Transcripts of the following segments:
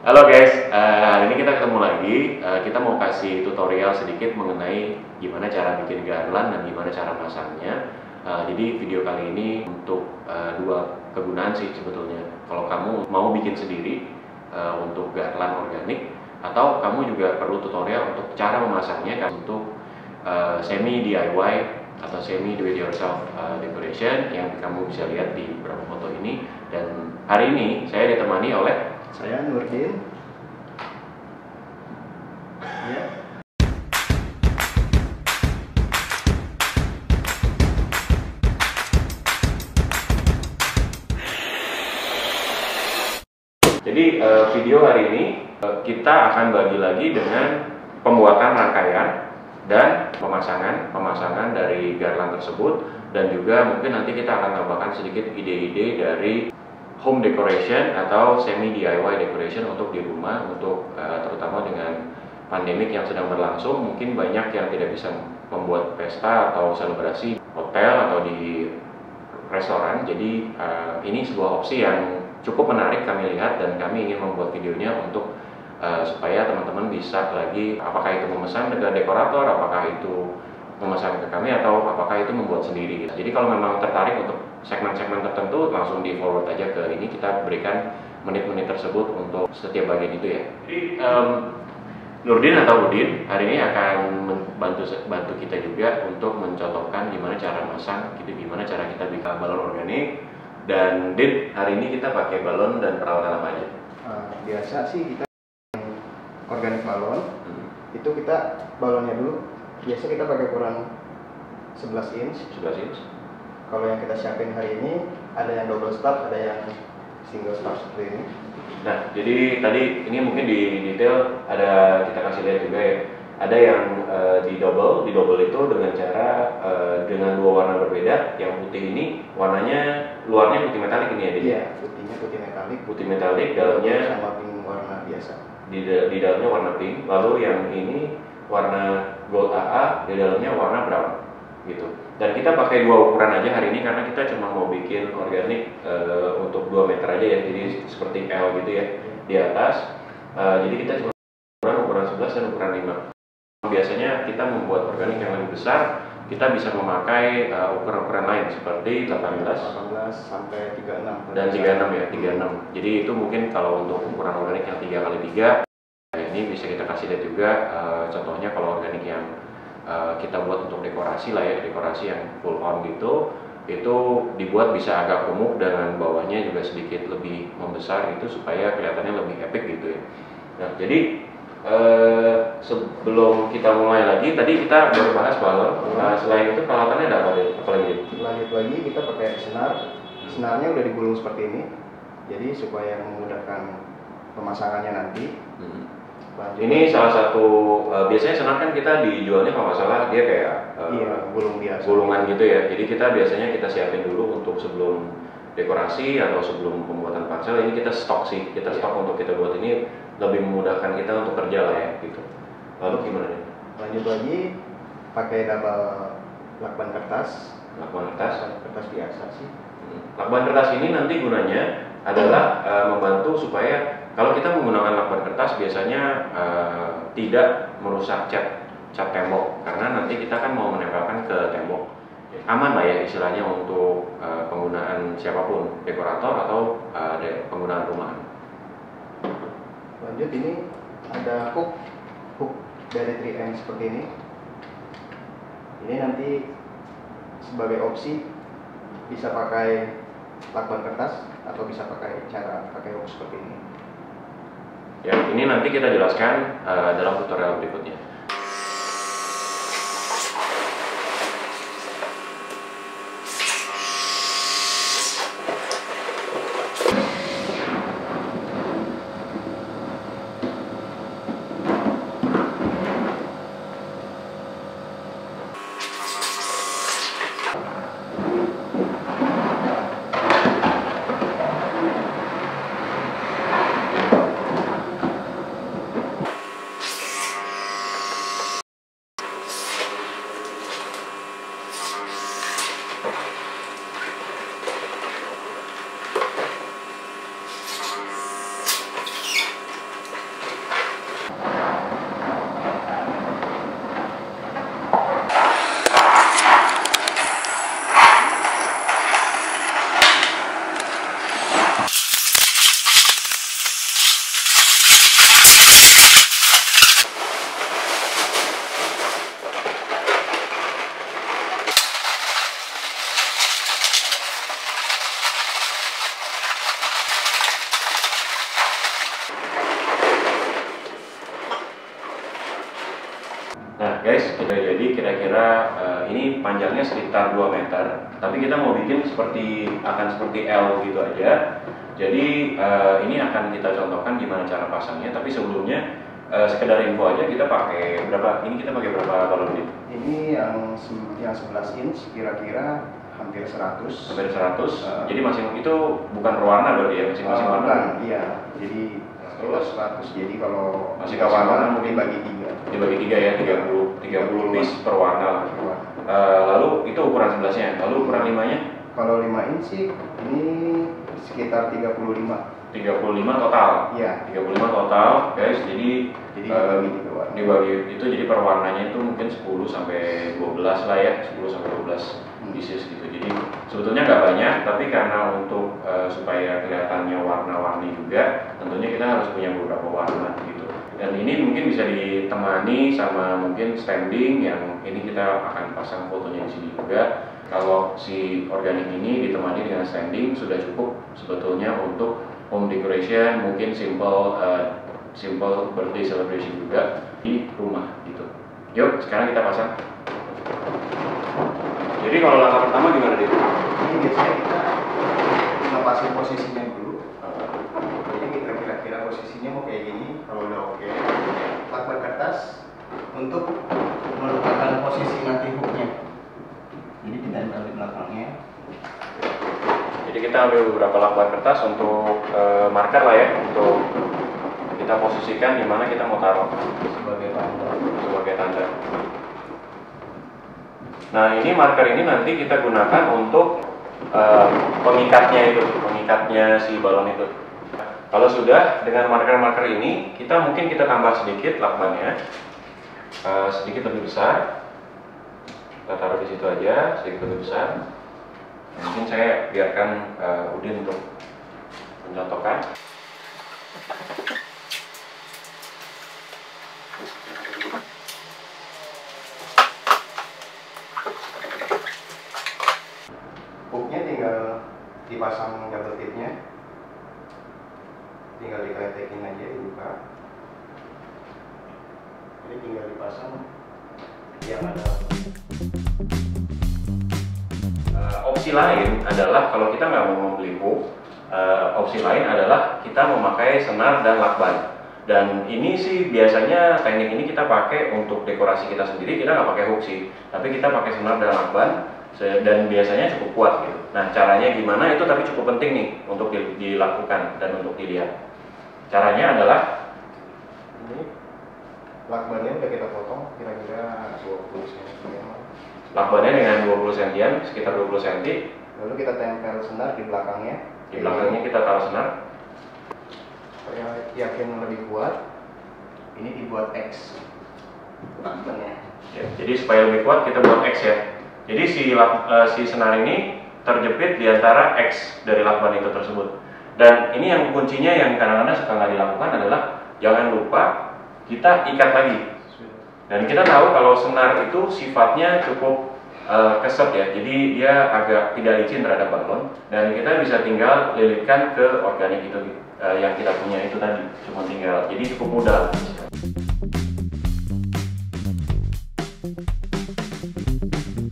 Halo guys, hari ini kita ketemu lagi. Kita mau kasih tutorial sedikit mengenai gimana cara bikin garland dan gimana cara masangnya. Jadi video kali ini untuk dua kegunaan sih sebetulnya. Kalau kamu mau bikin sendiri untuk garland organik, atau kamu juga perlu tutorial untuk cara memasangnya untuk semi DIY atau semi do it yourself decoration yang kamu bisa lihat di beberapa foto ini. Dan hari ini saya ditemani oleh saya Nurdin. Ya. Jadi video hari ini kita akan bagi lagi dengan pembuatan rangkaian dan pemasangan dari garland tersebut, dan juga mungkin nanti kita akan tambahkan sedikit ide-ide dari home decoration atau semi DIY decoration untuk di rumah, untuk terutama dengan pandemik yang sedang berlangsung. Mungkin banyak yang tidak bisa membuat pesta atau selebrasi hotel atau di restoran. Jadi ini sebuah opsi yang cukup menarik kami lihat, dan kami ingin membuat videonya untuk supaya teman-teman bisa lagi, apakah itu memesan dengan dekorator, apakah itu memesan ke kami, atau apakah itu membuat sendiri. Jadi kalau memang tertarik untuk segmen-segmen tertentu, langsung di forward aja ke ini, kita berikan menit-menit tersebut untuk setiap bagian itu ya. Jadi Nurdin atau Udin hari ini akan bantu kita juga untuk mencontohkan gimana cara masang, gitu, gimana cara kita bikin balon organik. Dan Din, hari ini kita pakai balon dan peralatan apa aja? Biasa sih kita organik balon. Itu kita balonnya dulu. Biasa kita pakai ukuran 11 inch. 11 inch. Kalau yang kita siapin hari ini ada yang double stop, ada yang single stop seperti ini. Nah, jadi tadi ini mungkin di detail ada kita kasih lihat juga ya. Ada yang di double itu dengan cara dengan dua warna berbeda. Yang putih ini warnanya luarnya putih metalik ini ya. Iya, putihnya putih metalik. Putih metalik, dalamnya sama pink warna biasa. Di dalamnya warna pink. Lalu yang ini warna gold AA, di dalamnya warna brown gitu. Dan kita pakai dua ukuran aja hari ini karena kita cuma mau bikin organik untuk 2 meter aja ya. Jadi seperti L gitu ya di atas. Jadi kita cuma ukuran 11 dan ukuran 5. Biasanya kita membuat organik yang lebih besar, kita bisa memakai ukuran-ukuran lain seperti 18 sampai 36 dan 36 ya, 36. Jadi itu mungkin kalau untuk ukuran organik yang 3x3, ini bisa kita kasih lihat juga contohnya kalau organik yang kita buat untuk dekorasi lah ya, dekorasi yang full on gitu, itu dibuat bisa agak gemuk dengan bawahnya juga sedikit lebih membesar itu supaya kelihatannya lebih epic gitu ya. Nah, jadi sebelum kita mulai lagi, tadi kita baru bahas balon. Selain itu peralatannya ada apa lagi? Lanjut lagi kita pakai senar. Senarnya udah digulung seperti ini, jadi supaya memudahkan pemasangannya nanti. Ini salah satu biasanya senar kan kita dijualnya kalau nggak salah dia kayak gulung biasa, gulungan gitu ya. Jadi kita biasanya kita siapin dulu untuk sebelum dekorasi atau sebelum pembuatan parsel. Ini kita stok sih, kita stok untuk kita buat ini lebih memudahkan kita untuk kerja lah ya gitu. Lalu gimana nih? Lanjut lagi pakai double lakban kertas. Lakban kertas? Kertas biasa sih. Lakban kertas ini nanti gunanya adalah membantu supaya kalau kita menggunakan lakban kertas biasanya tidak merusak cat tembok, karena nanti kita kan mau menempelkan ke tembok. Aman lah ya istilahnya untuk penggunaan siapapun, dekorator atau penggunaan rumahan. Lanjut, ini ada hook dari 3M seperti ini. Ini nanti sebagai opsi bisa pakai lakban kertas atau bisa pakai hook seperti ini. Ya, ini nanti kita jelaskan dalam tutorial berikutnya. kira-kira ini panjangnya sekitar 2 meter, tapi kita mau bikin akan seperti L gitu aja. Jadi ini akan kita contohkan gimana cara pasangnya, tapi sebelumnya sekedar info aja, kita pakai berapa? Ini kita pakai berapa balon ini? Ini yang 11 inch kira-kira hampir 100. Hampir 100. Jadi masing itu bukan berwarna berarti ya, masing-masing warna. Bukan, iya. Jadi 100. Jadi kalau masih warna mungkin dibagi 3. Dibagi 3 ya, 30 piece per warna. Lalu itu ukuran 11-nya. Lalu ukuran 5-nya? Kalau 5 inch sih ini sekitar 35 total. Iya. 35 total, guys. Jadi dibagi itu jadi per warnanya itu mungkin 10 sampai 12 lah ya, 10 sampai 12 pieces gitu. Jadi sebetulnya nggak banyak, tapi karena untuk supaya kelihatannya warna-warni juga, tentunya kita harus punya beberapa warna gitu. Dan ini mungkin bisa ditemani sama mungkin standing yang ini kita akan pasang fotonya di sini juga. Kalau si organik ini ditemani dengan standing sudah cukup sebetulnya untuk home decoration, mungkin simple birthday celebration juga di rumah gitu. Yuk, sekarang kita pasang. Jadi kalau langkah pertama gimana deh? Ini biasanya kita ngepasin posisinya dulu. Jadi kita kira-kira posisinya mau kayak gini. Kalau udah oke, lakban kertas untuk meletakkan posisi nanti hooknya. Jadi kita ambil di belakangnya. Jadi kita ambil beberapa lakban kertas untuk marker lah ya, untuk kita posisikan di mana kita mau taruh Sebagai tanda. Nah, ini marker ini nanti kita gunakan untuk pengikatnya si balon itu. Kalau sudah dengan marker-marker ini, mungkin kita tambah sedikit lakbannya, sedikit lebih besar. Kita taruh di situ aja, sedikit lebih besar. Mungkin saya biarkan Udin untuk mencontohkan. Hooknya tinggal dipasang double tipnya, tinggal dikeletekin aja, dibuka. Ini tinggal dipasang yang ada. Opsi lain adalah kalau kita nggak mau membeli hook, opsi lain adalah kita memakai senar dan lakban. Dan ini sih biasanya teknik ini kita pakai untuk dekorasi kita sendiri, kita nggak pakai hook sih, tapi kita pakai senar dan lakban. Dan biasanya cukup kuat gitu. Nah, caranya gimana itu tapi cukup penting nih untuk dilakukan dan untuk dilihat. Caranya adalah ini lakbannya udah kita potong kira-kira 20 cm. Lakbannya dengan 20 cm, sekitar 20 cm. Lalu kita tempel senar di belakangnya. Di belakangnya kita taruh senar. Supaya yakin lebih kuat, ini dibuat X lakbannya. Ya, jadi supaya lebih kuat kita buat X ya. Jadi si senar ini terjepit di antara X dari lakban itu tersebut. Dan ini yang kuncinya yang kadang-kadang suka nggak dilakukan adalah jangan lupa kita ikat lagi. Dan kita tahu kalau senar itu sifatnya cukup keset ya, jadi dia agak tidak licin terhadap balon. Dan kita bisa tinggal lilitkan ke organik itu yang kita punya itu tadi, cuma tinggal. Jadi cukup mudah.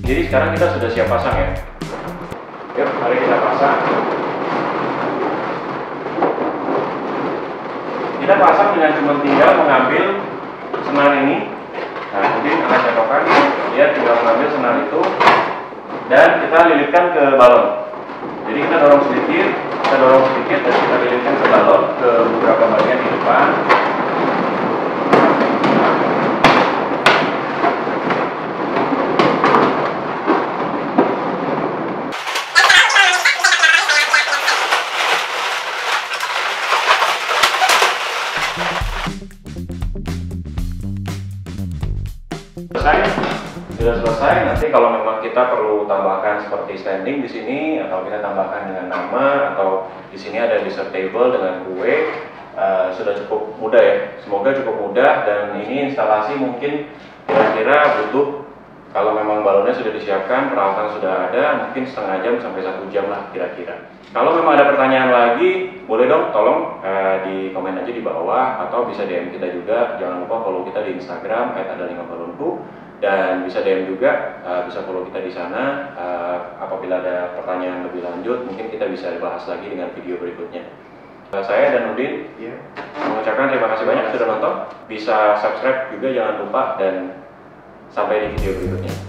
Jadi sekarang kita sudah siap pasang ya. Yuk, mari kita pasang. Kita pasang dengan cuma tinggal mengambil senar ini. Nah, jadi akan cocokkan. Dia tinggal mengambil senar itu dan kita lilitkan ke balon. Jadi kita dorong sedikit dan kita lilitkan ke balon ke beberapa bagian di depan. Sudah selesai. Nanti kalau memang kita perlu tambahkan seperti standing di sini, atau kita tambahkan dengan nama, atau di sini ada dessert table dengan kue, sudah cukup mudah ya. Semoga cukup mudah. Dan ini instalasi mungkin kira-kira butuh, kalau memang balonnya sudah disiapkan, peralatan sudah ada, mungkin setengah jam sampai 1 jam lah kira-kira. Kalau memang ada pertanyaan lagi, boleh dong tolong di komen aja di bawah, atau bisa DM kita juga. Jangan lupa follow kita di Instagram @ada5balonku. dan bisa DM juga, bisa follow kita di sana. Apabila ada pertanyaan lebih lanjut, mungkin kita bisa bahas lagi dengan video berikutnya. Saya dan Udin mengucapkan terima kasih banyak sudah nonton. Bisa subscribe juga jangan lupa, dan sampai di video berikutnya.